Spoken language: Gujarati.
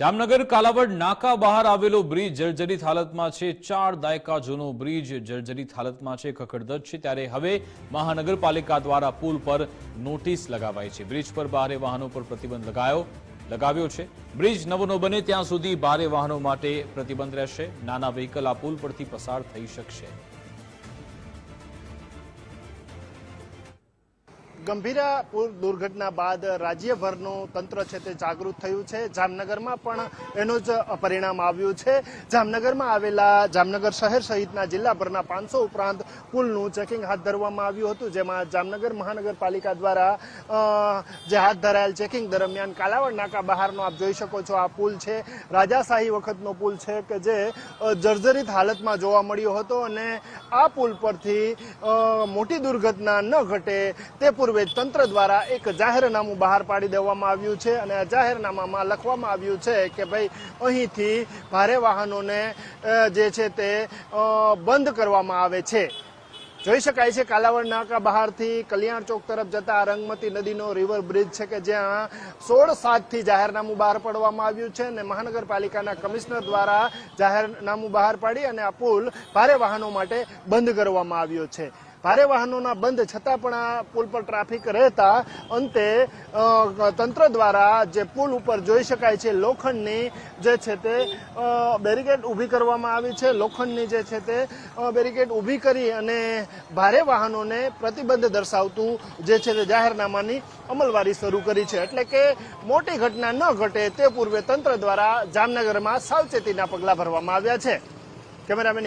જામનગર કાલાવડ નાકા બહાર આવેલો બ્રિજ જર્જરિત હાલતમાં છે। 4 દાયકા જૂનો બ્રિજ જર્જરિત હાલતમાં છે। ખખડધજ છે ત્યારે હવે મહાનગરપાલિકા દ્વારા પુલ પર નોટિસ લગાવાઈ છે। બ્રિજ પર ભારે વાહનો પર પ્રતિબંધ લગાવ્યો છે। બ્રિજ નવો ન બને ત્યાં સુધી ભારે વાહનો માટે પ્રતિબંધ રહેશે। નાના વ્હીકલ આ પુલ પરથી પસાર થઈ શકશે। ગંભીરા પુલ દુર્ઘટના બાદ રાજ્યભરનું તંત્ર છે તે જાગૃત થયું છે। જામનગરમાં પણ એનું જ પરિણામ આવ્યું છે। જામનગરમાં આવેલા જામનગર શહેર સહિતના જિલ્લાભરના 500 ઉપરાંત પુલનું ચેકિંગ હાથ ધરવામાં આવ્યું હતું, જેમાં જામનગર મહાનગરપાલિકા દ્વારા જે હાથ ધરાયેલ ચેકિંગ દરમિયાન કાલાવડ નાકા બહારનો આપ જોઈ શકો છો આ પુલ છે। રાજાશાહી વખતનો પુલ છે કે જે જર્જરિત હાલતમાં જોવા મળ્યો હતો અને આ પુલ પરથી મોટી દુર્ઘટના ન ઘટે તે પૂર્વે તંત્ર દ્વારા એક જાહેરનામું બહાર પાડી દેવામાં આવ્યું છે અને આ જાહેરનામામાં લખવામાં આવ્યું છે કે ભાઈ અહીંથી ભારે વાહનોને જે છે તે બંધ કરવામાં આવે છે। જોઈ શકાય છે કાલાવડ નાકા બહારથી કલ્યાણ ચોક તરફ જતા રંગમતી નદીનો રિવર બ્રિજ છે કે જ્યાં 16/7થી જાહેરનામું બહાર પાડવામાં આવ્યું છે અને મહાનગરપાલિકાના કમિશનર દ્વારા જાહેરનામું બહાર પાડી અને આ પુલ ભારે વાહનો માટે બંધ કરવામાં આવ્યો છે। ભારે વાહનોના બંધ છતાં પણ આ પુલ પર ટ્રાફિક રહેતા અંતે તંત્ર દ્વારા જે પુલ ઉપર જોઈ શકાય છે લોખંડની જે છે તે બેરિકેડ ઊભી કરવામાં આવી છે। લોખંડની જે છે તે બેરિકેડ ઊભી કરી અને ભારે વાહનોને પ્રતિબંધ દર્શાવતું જે છે તે જાહેરનામાની અમલવારી શરૂ કરી છે। એટલે કે મોટી ઘટના ન ઘટે તે પૂર્વે તંત્ર દ્વારા જામનગરમાં સાવચેતીના પગલાં ભરવામાં આવ્યા છે। કેમેરામેન